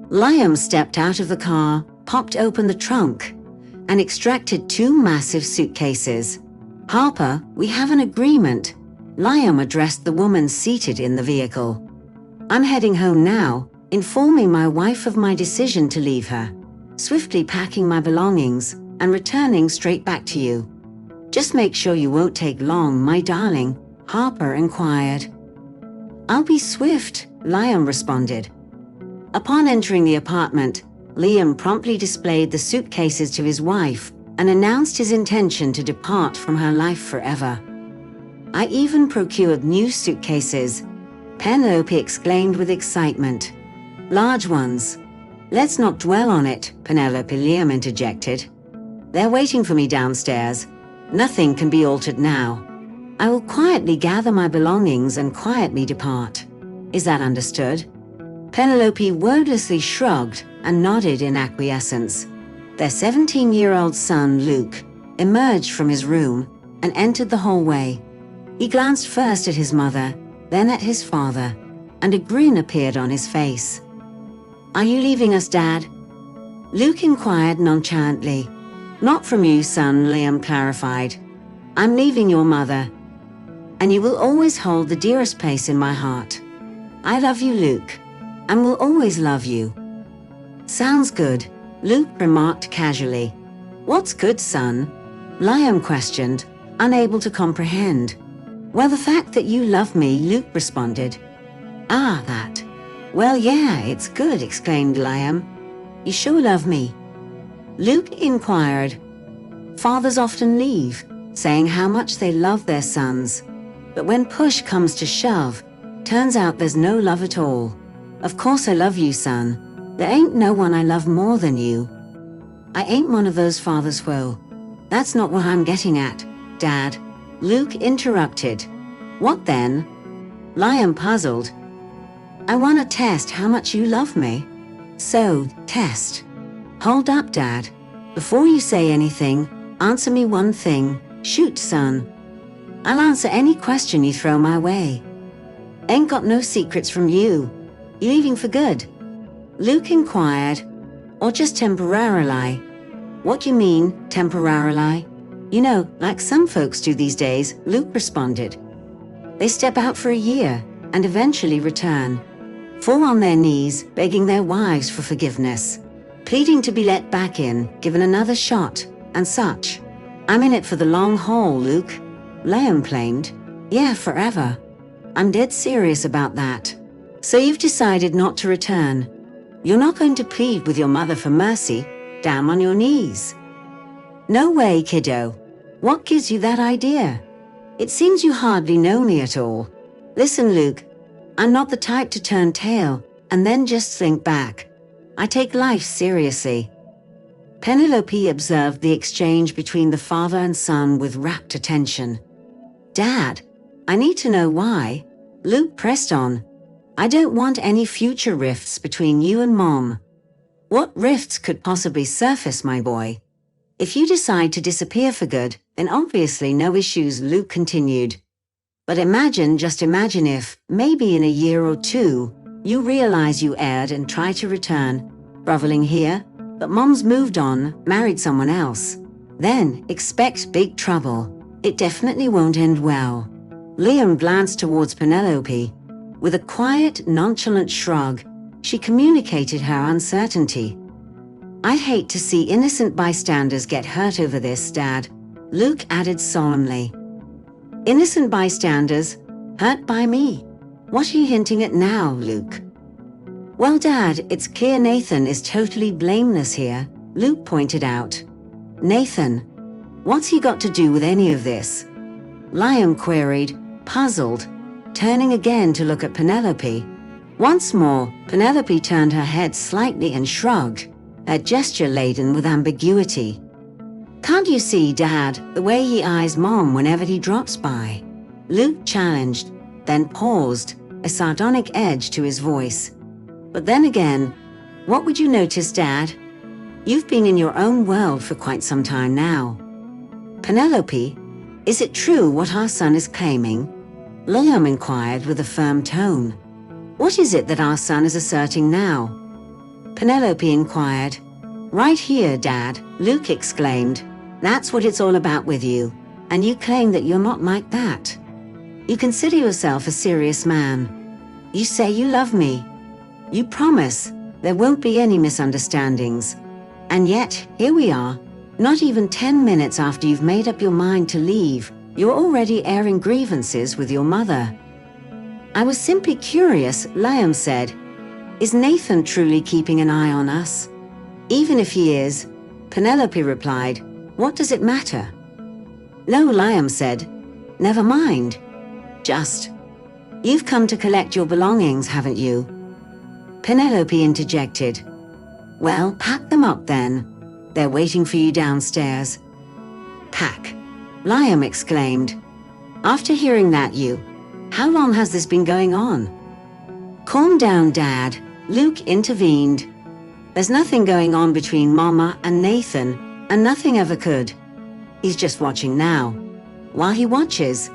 Liam stepped out of the car, popped open the trunk, and extracted 2 massive suitcases. "Harper, we have an agreement," Liam addressed the woman seated in the vehicle. "I'm heading home now, informing my wife of my decision to leave her, swiftly packing my belongings and returning straight back to you. Just make sure you won't take long, my darling," Harper inquired. "I'll be swift," Liam responded. Upon entering the apartment, Liam promptly displayed the suitcases to his wife and announced his intention to depart from her life forever. "I even procured new suitcases," Penelope exclaimed with excitement. "Large ones." "Let's not dwell on it," Penelope, Liam interjected. "They're waiting for me downstairs. Nothing can be altered now. I will quietly gather my belongings and quietly depart. Is that understood?" Penelope wordlessly shrugged and nodded in acquiescence. Their 17-year-old son, Luke, emerged from his room and entered the hallway. He glanced first at his mother, then at his father, and a grin appeared on his face. "Are you leaving us, Dad?" Luke inquired nonchalantly. "Not from you, son," Liam clarified. "I'm leaving your mother, and you will always hold the dearest place in my heart. I love you, Luke, and will always love you." "Sounds good," Luke remarked casually. "What's good, son?" Liam questioned, unable to comprehend. "Well, the fact that you love me," Luke responded. "Ah, that. Well, yeah, it's good," exclaimed Liam. "You sure love me?" Luke inquired. Fathers often leave, saying how much they love their sons. But when push comes to shove, turns out there's no love at all. "Of course I love you, son. There ain't no one I love more than you." "I ain't one of those fathers, Will. That's not what I'm getting at, Dad," Luke interrupted. "What then?" Liam puzzled. "I want to test how much you love me." "So, test." "Hold up, Dad. Before you say anything, answer me one thing. Shoot, son." "I'll answer any question you throw my way." "Ain't got no secrets from you. You leaving for good?" Luke inquired. "Or just temporarily?" "What you mean, temporarily?" "You know, like some folks do these days," Luke responded. "They step out for a year and eventually return, fall on their knees, begging their wives for forgiveness, pleading to be let back in, given another shot, and such. I'm in it for the long haul, Luke," Liam claimed. "Yeah, forever. I'm dead serious about that." "So you've decided not to return? You're not going to plead with your mother for mercy, down on your knees?" "No way, kiddo. What gives you that idea? It seems you hardly know me at all. Listen, Luke, I'm not the type to turn tail and then just think back. I take life seriously." Penelope observed the exchange between the father and son with rapt attention. "Dad, I need to know why," Luke pressed on. "I don't want any future rifts between you and Mom." "What rifts could possibly surface, my boy? If you decide to disappear for good, then obviously no issues," Luke continued. "But just imagine if, maybe in a year or two, you realize you erred and try to return, groveling here, but Mom's moved on, married someone else. Then expect big trouble. It definitely won't end well." Liam glanced towards Penelope. With a quiet, nonchalant shrug, she communicated her uncertainty. "I'd hate to see innocent bystanders get hurt over this, Dad," Luke added solemnly. "Innocent bystanders? Hurt by me? What are you hinting at now, Luke?" "Well, Dad, it's clear Nathan is totally blameless here," Luke pointed out. "Nathan? What's he got to do with any of this?" Liam queried, puzzled, turning again to look at Penelope. Once more, Penelope turned her head slightly and shrugged, her gesture laden with ambiguity. "Can't you see, Dad, the way he eyes Mom whenever he drops by?" Luke challenged, then paused, a sardonic edge to his voice. "But then again, what would you notice, Dad? You've been in your own world for quite some time now." "Penelope, is it true what our son is claiming?" Liam inquired with a firm tone. "What is it that our son is asserting now?" Penelope inquired. Right here, Dad, Luke exclaimed. That's what it's all about with you. And you claim that you're not like that. You consider yourself a serious man. You say you love me. You promise there won't be any misunderstandings. And yet, here we are, not even 10 minutes after you've made up your mind to leave, you're already airing grievances with your mother. I was simply curious, Liam said. Is Nathan truly keeping an eye on us? Even if he is, Penelope replied, what does it matter? No, Liam said. Never mind. Just, you've come to collect your belongings, haven't you? Penelope interjected. Well, pack them up then. They're waiting for you downstairs. Pack, Liam exclaimed. After hearing that, how long has this been going on? Calm down, Dad, Luke intervened. There's nothing going on between Mama and Nathan, and nothing ever could. He's just watching now. While he watches,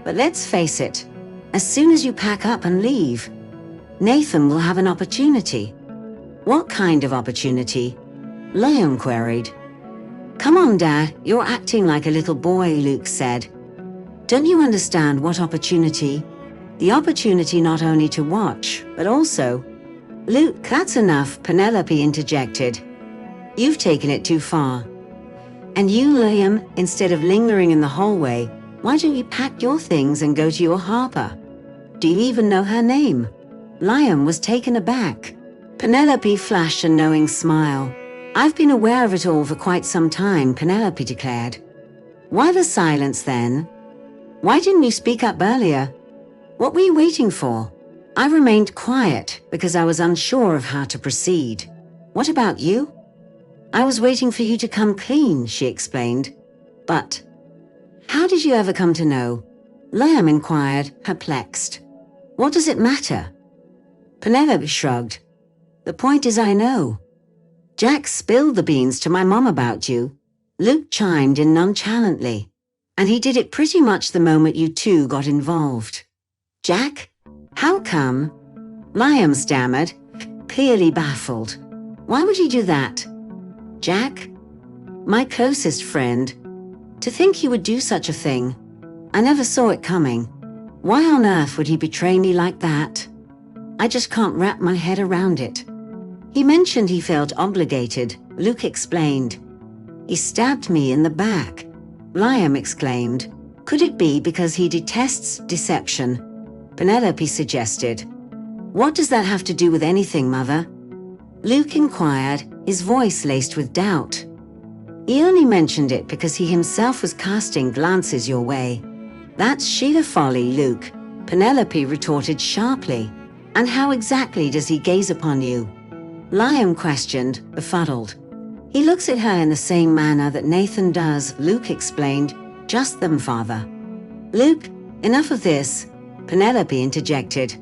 but let's face it, as soon as you pack up and leave, Nathan will have an opportunity. What kind of opportunity? Liam queried. Come on, Dad, you're acting like a little boy, Luke said. Don't you understand what opportunity? The opportunity not only to watch, but also... Luke, that's enough, Penelope interjected. You've taken it too far. And you, Liam, instead of lingering in the hallway, why don't you pack your things and go to your Harper? Do you even know her name? Liam was taken aback. Penelope flashed a knowing smile. I've been aware of it all for quite some time, Penelope declared. Why the silence then? Why didn't you speak up earlier? What were you waiting for? I remained quiet because I was unsure of how to proceed. What about you? I was waiting for you to come clean, she explained. But how did you ever come to know? Liam inquired, perplexed. What does it matter? Penelope shrugged. The point is I know. Jack spilled the beans to my mom about you. Luke chimed in nonchalantly. And he did it pretty much the moment you two got involved. Jack? How come? Liam stammered, clearly baffled. Why would he do that? Jack? My closest friend. To think he would do such a thing. I never saw it coming. Why on earth would he betray me like that? I just can't wrap my head around it. He mentioned he felt obligated, Luke explained. He stabbed me in the back, Liam exclaimed. Could it be because he detests deception? Penelope suggested. What does that have to do with anything, Mother? Luke inquired, his voice laced with doubt. He only mentioned it because he himself was casting glances your way. That's sheer folly, Luke, Penelope retorted sharply. And how exactly does he gaze upon you? Liam questioned, befuddled. He looks at her in the same manner that Nathan does, Luke explained. Just them, Father. Luke, enough of this, Penelope interjected.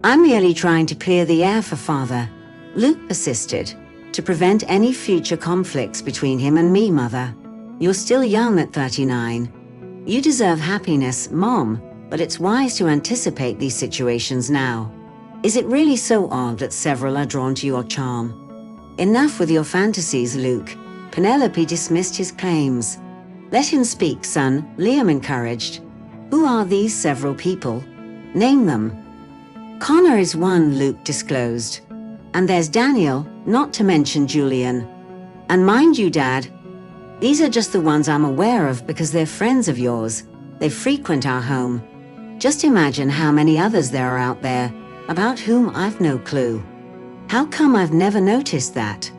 I'm merely trying to clear the air for Father, Luke persisted, to prevent any future conflicts between him and me, Mother. You're still young at 39. You deserve happiness, Mom, but it's wise to anticipate these situations now. Is it really so odd that several are drawn to your charm? Enough with your fantasies, Luke. Penelope dismissed his claims. Let him speak, son, Liam encouraged. Who are these several people? Name them. Connor is one, Luke disclosed. And there's Daniel, not to mention Julian. And mind you, Dad, these are just the ones I'm aware of because they're friends of yours. They frequent our home. Just imagine how many others there are out there, about whom I've no clue. How come I've never noticed that?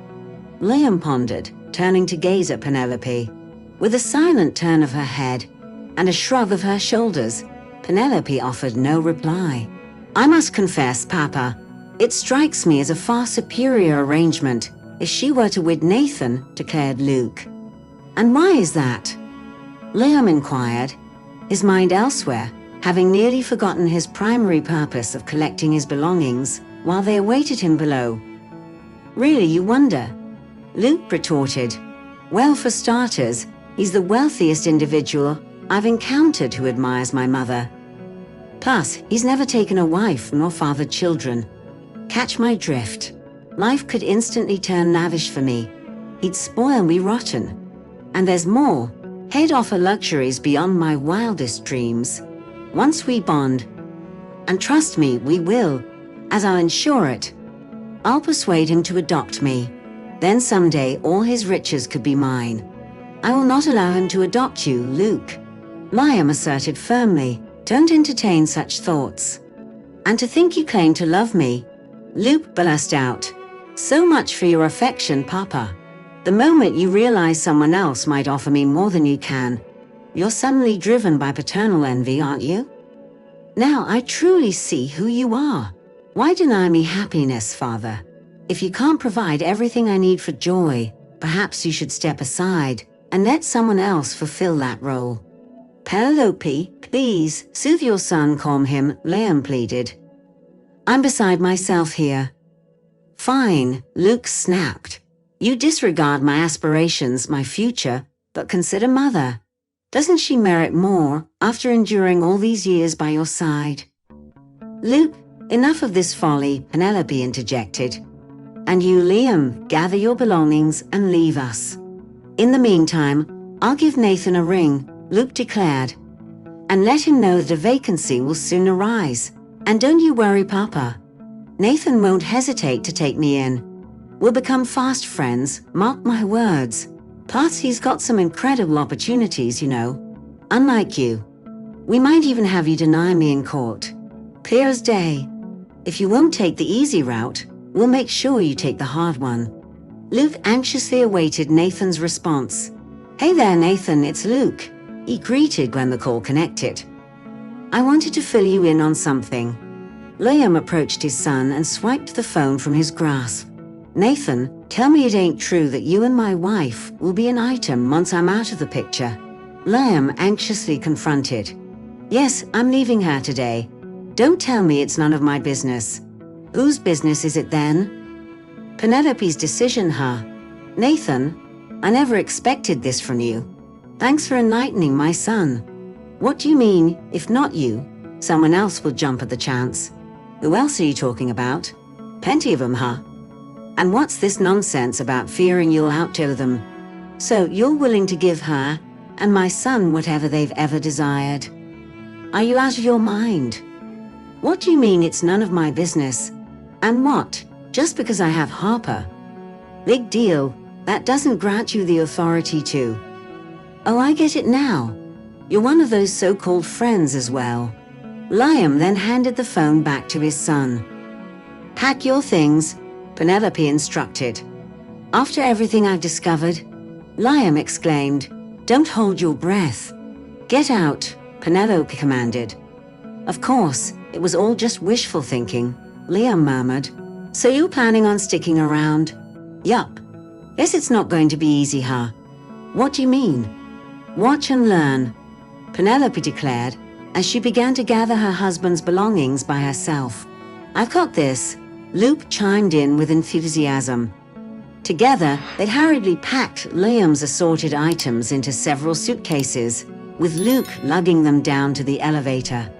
Liam pondered, turning to gaze at Penelope. With a silent turn of her head and a shrug of her shoulders, Penelope offered no reply. I must confess, Papa, it strikes me as a far superior arrangement if she were to wed Nathan, declared Luke. And why is that? Liam inquired, his mind elsewhere, having nearly forgotten his primary purpose of collecting his belongings while they awaited him below. Really, you wonder? Luke retorted. Well, for starters, he's the wealthiest individual I've encountered who admires my mother. Plus, he's never taken a wife nor fathered children. Catch my drift. life could instantly turn lavish for me. He'd spoil me rotten. And there's more. He'd offer luxuries beyond my wildest dreams. Once we bond, and trust me, we will, as I'll ensure it, I'll persuade him to adopt me. Then someday all his riches could be mine. I will not allow him to adopt you, Luke. Liam asserted firmly. Don't entertain such thoughts. And to think you claim to love me, Luke burst out. So much for your affection, Papa. The moment you realize someone else might offer me more than you can, you're suddenly driven by paternal envy, aren't you? Now I truly see who you are. Why deny me happiness, Father? If you can't provide everything I need for joy, perhaps you should step aside and let someone else fulfill that role. Penelope, please, soothe your son, calm him, Liam pleaded. I'm beside myself here. Fine, Luke snapped. You disregard my aspirations, my future, but consider Mother. Doesn't she merit more after enduring all these years by your side? Luke, enough of this folly, Penelope interjected. And you, Liam, gather your belongings and leave us. In the meantime, I'll give Nathan a ring, Luke declared, and let him know that a vacancy will soon arise. And don't you worry, Papa. Nathan won't hesitate to take me in. We'll become fast friends, mark my words. Plus, he's got some incredible opportunities, you know. Unlike you. We might even have you deny me in court. Clear as day. If you won't take the easy route, we'll make sure you take the hard one. Luke anxiously awaited Nathan's response. Hey there, Nathan, it's Luke. He greeted when the call connected. I wanted to fill you in on something. Liam approached his son and swiped the phone from his grasp. Nathan, tell me it ain't true that you and my wife will be an item once I'm out of the picture. Liam anxiously confronted. Yes, I'm leaving her today. Don't tell me it's none of my business. Whose business is it then? Penelope's decision, huh? Nathan, I never expected this from you. Thanks for enlightening my son. What do you mean, if not you, someone else will jump at the chance? Who else are you talking about? Plenty of them, huh? And what's this nonsense about fearing you'll outdo them? So you're willing to give her and my son whatever they've ever desired? Are you out of your mind? What do you mean it's none of my business? And what? Just because I have Harper? Big deal. That doesn't grant you the authority to. Oh, I get it now. You're one of those so-called friends as well. Liam then handed the phone back to his son. Pack your things, Penelope instructed. After everything I've discovered, Liam exclaimed, Don't hold your breath. Get out, Penelope commanded. Of course, it was all just wishful thinking, Liam murmured. So you're planning on sticking around? Yup. Guess it's not going to be easy, huh? What do you mean? Watch and learn, Penelope declared as she began to gather her husband's belongings by herself. I've got this, Luke chimed in with enthusiasm. Together, they'd hurriedly packed Liam's assorted items into several suitcases, with Luke lugging them down to the elevator.